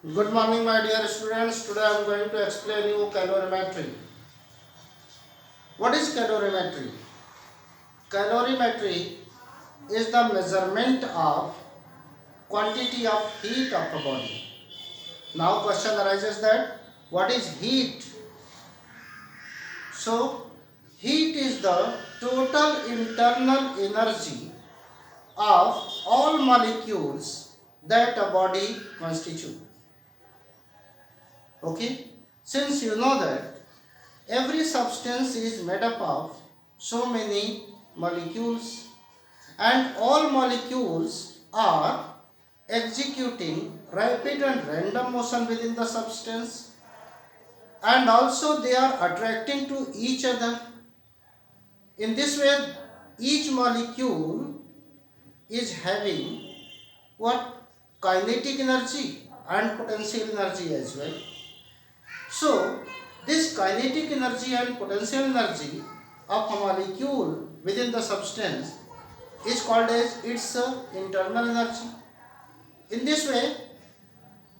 Good morning, my dear students. Today I am going to explain you calorimetry. What is calorimetry? Calorimetry is the measurement of quantity of heat of a body. Now question arises that what is heat? So heat is the total internal energy of all molecules that a body constitutes. Okay? Since you know that every substance is made up of so many molecules and all molecules are executing rapid and random motion within the substance, and also they are attracting to each other. In this way, each molecule is having what? Kinetic energy and potential energy as well. So, this kinetic energy and potential energy of a molecule within the substance is called as its internal energy. In this way,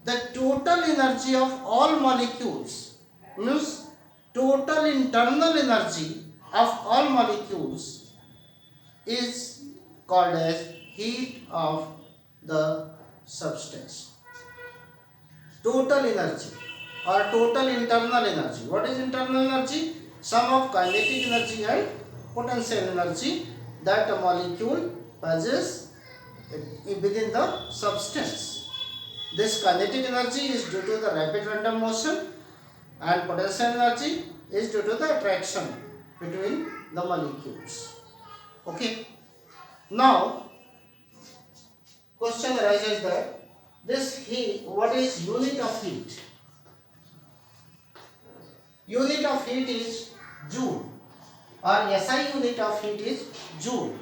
the total energy of all molecules means total internal energy of all molecules is called as heat of the substance. Total energy or total internal energy. What is internal energy? Sum of kinetic energy and potential energy that a molecule possesses within the substance. This kinetic energy is due to the rapid random motion and potential energy is due to the attraction between the molecules. Okay. Now, question arises that this heat, what is unit of heat? Unit of heat is joule, or SI unit of heat is joule,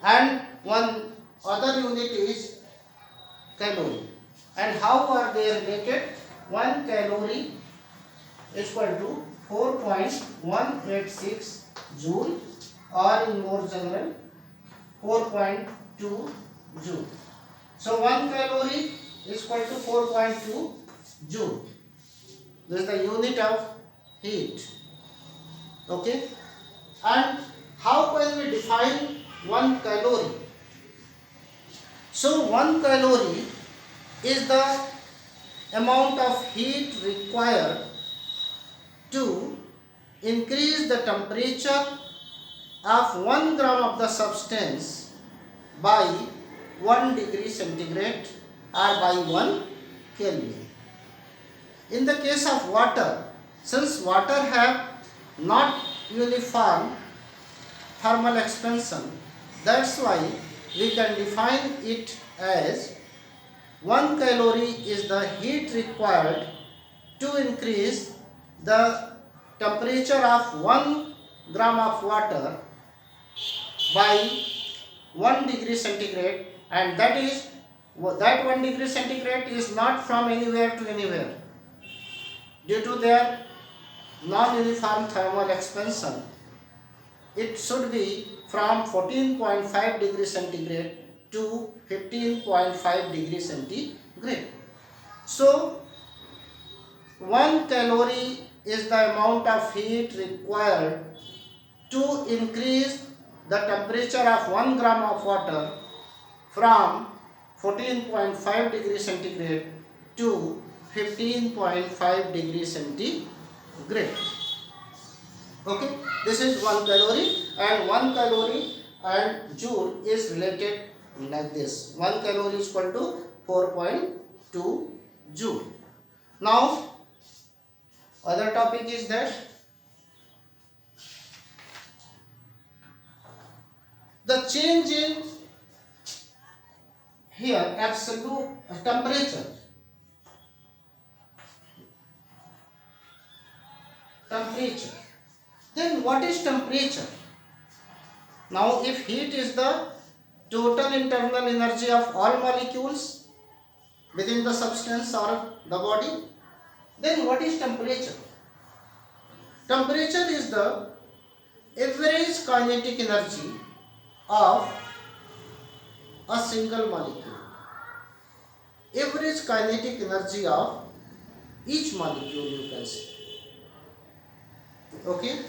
and one other unit is calorie. And how are they related? 1 calorie is equal to 4.186 joule, or in more general 4.2 joule. So 1 calorie is equal to 4.2 joule. This is the unit of heat. Okay. And how can we define 1 calorie? So 1 calorie is the amount of heat required to increase the temperature of 1 gram of the substance by 1 degree centigrade or by 1 Kelvin. In the case of water, since water have not uniform thermal expansion, that's why we can define it as 1 calorie is the heat required to increase the temperature of 1 gram of water by 1 degree centigrade, and that 1 degree centigrade is not from anywhere to anywhere. Due to their non-uniform thermal expansion, it should be from 14.5 degree centigrade to 15.5 degree centigrade. So 1 calorie is the amount of heat required to increase the temperature of 1 gram of water from 14.5 degree centigrade to 15.5 degree centigrade. Okay, this is 1 calorie, and 1 calorie and joule is related like this. 1 calorie is equal to 4.2 joule. Now, other topic is that the change in here absolute temperature. Then what is temperature? Now, if heat is the total internal energy of all molecules within the substance or the body, then what is temperature? Temperature is the average kinetic energy of a single molecule. average kinetic energy of each molecule, you can say. Okay,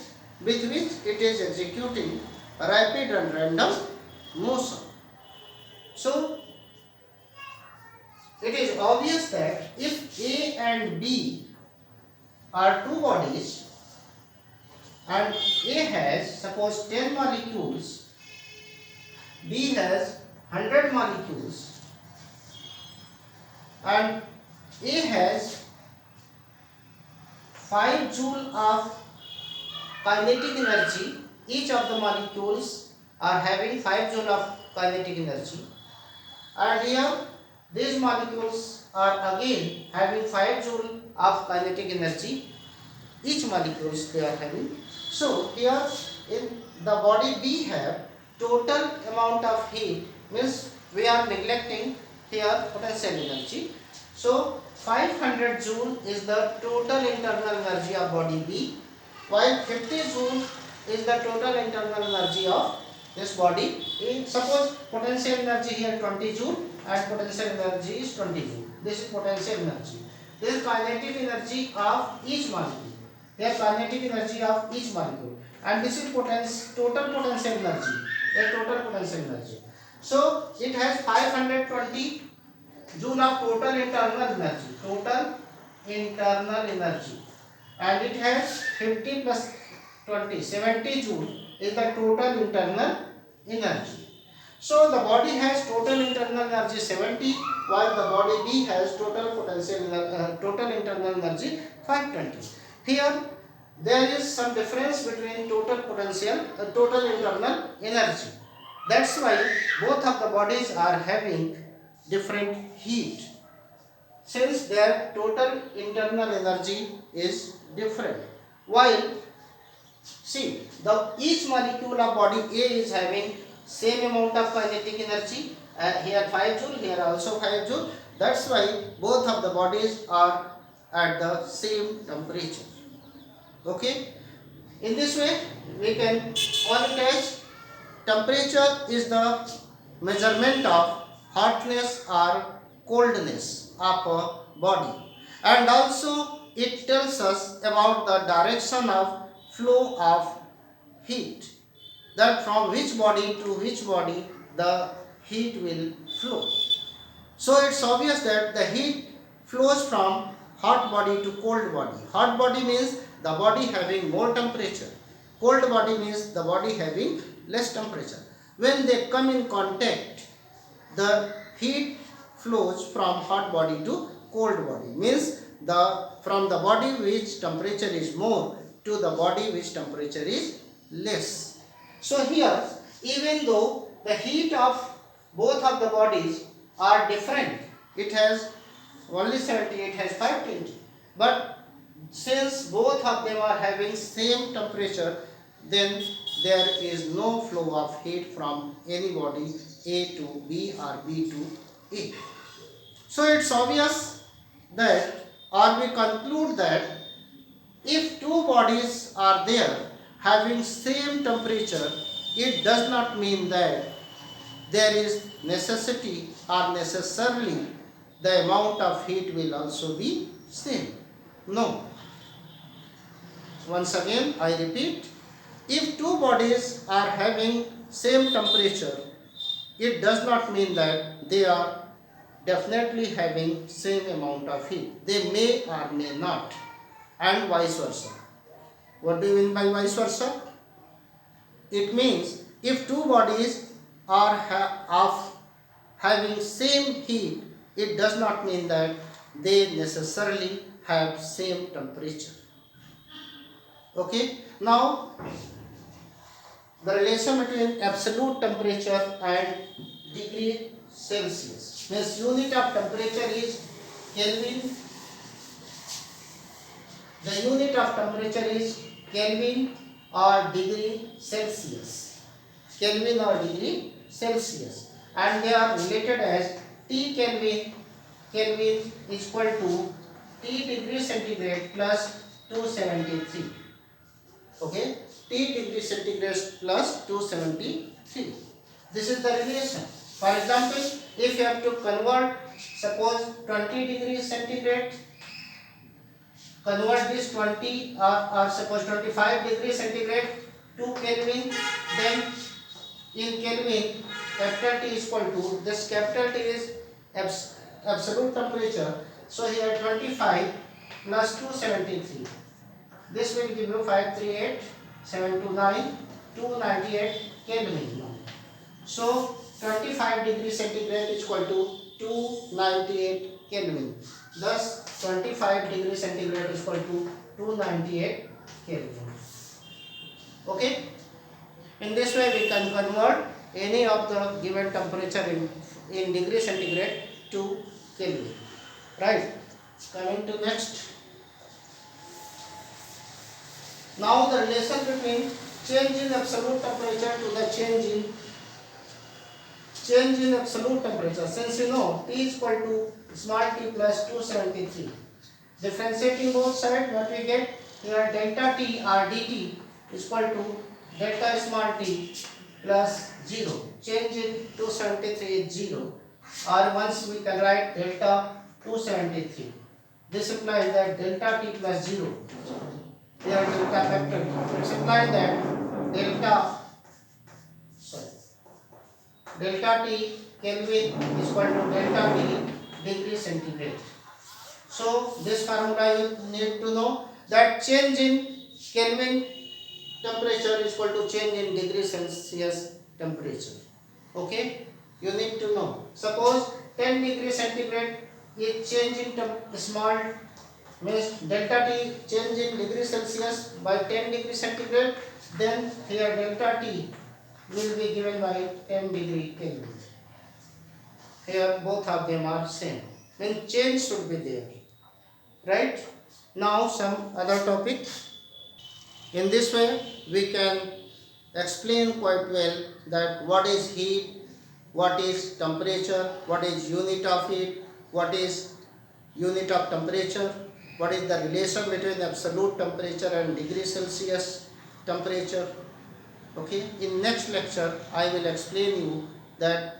with which it is executing rapid and random motion. So it is obvious that if A and B are two bodies and A has suppose 10 molecules, B has 100 molecules, and A has 5 joule of kinetic energy. Each of the molecules are having 5 joule of kinetic energy, and here these molecules are again having 5 joule of kinetic energy. Each molecules they are having. So here in the body B have total amount of heat, means we are neglecting here potential energy. So 500 joule is the total internal energy of body B, while 50 joule is the total internal energy of this body A. Suppose potential energy here 20 joule and potential energy is 20 joule. This is potential energy. This is kinetic energy of each molecule. Their kinetic energy of each molecule, and this is total potential energy. Their total potential energy. So it has 520 joule of total internal energy. Total internal energy, and it has 50 plus 20, 70 joule is the total internal energy. So the body has total internal energy 70, while the body B has total total internal energy 520. Here there is some difference between total internal energy. That's why both of the bodies are having different heat, since their total internal energy is different. While see, each molecule of body A is having same amount of kinetic energy. Here 5 joule, here also 5 joule. That's why both of the bodies are at the same temperature. Okay. In this way, we can call it as temperature is the measurement of hotness or coldness of a body, and also it tells us about the direction of flow of heat, that from which body to which body the heat will flow. So it's obvious that the heat flows from hot body to cold body. Hot body means the body having more temperature. Cold body means the body having less temperature. When they come in contact, the heat flows from hot body to cold body. Means from the body which temperature is more to the body which temperature is less. So here, even though the heat of both of the bodies are different, it has only 70, it has 520, but since both of them are having same temperature, then there is no flow of heat from any body A to B or B to A. So it's obvious that, or we conclude that, if two bodies are there having same temperature, it does not mean that there is necessity or necessarily the amount of heat will also be same. No. Once again I repeat, if two bodies are having same temperature, it does not mean that they are definitely having same amount of heat. They may or may not, and vice versa. What do you mean by vice versa? It means if two bodies are having same heat, it does not mean that they necessarily have same temperature. Okay. Now the relation between absolute temperature and degree Celsius, means unit of temperature is Kelvin. The unit of temperature is Kelvin or degree Celsius. Kelvin or degree Celsius, and they are related as T Kelvin. Kelvin is equal to T degree centigrade plus 273. Okay, T degree centigrade plus 273. This is the relation. For example, if you have to convert suppose 20 degrees centigrade, convert this 20 or suppose 25 degrees centigrade to Kelvin, then in Kelvin capital T is equal to, this capital T is absolute temperature, so here 25 plus 273, this will give you 538, 729, 298 Kelvin. So 25 degrees centigrade is equal to 298 Kelvin. Thus 25 degrees centigrade is equal to 298 Kelvin. Okay. In this way we can convert any of the given temperature in degree centigrade to Kelvin. Right. Coming to next. Now the relation between change in absolute temperature to the change in absolute temperature. Since you know T is equal to small t plus 273. Differentiating both sides, what we get here, delta T or dt is equal to delta small t plus 0. Change in 273 is 0. Or once we can write delta 273. This implies that delta t plus 0. Here delta factor. It implies that delta T Kelvin is equal to delta T degree centigrade. So this formula you need to know, that change in Kelvin temperature is equal to change in degree Celsius temperature. Okay, you need to know. Suppose 10 degree centigrade is change in small, means delta T change in degree Celsius by 10 degree centigrade, then here delta T will be given by 10 degree Kelvin. Here both of them are same. Then change should be there. Right? Now some other topic. In this way we can explain quite well that what is heat, what is temperature, what is unit of heat, what is unit of temperature, what is the relation between absolute temperature and degree Celsius temperature. Okay, in next lecture I will explain you that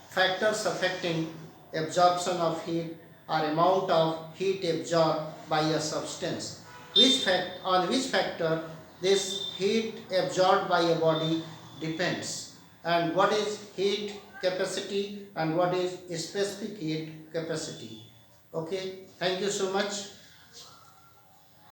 factors affecting absorption of heat or amount of heat absorbed by a substance. On which factor this heat absorbed by a body depends, and what is heat capacity and what is specific heat capacity. Okay, thank you so much.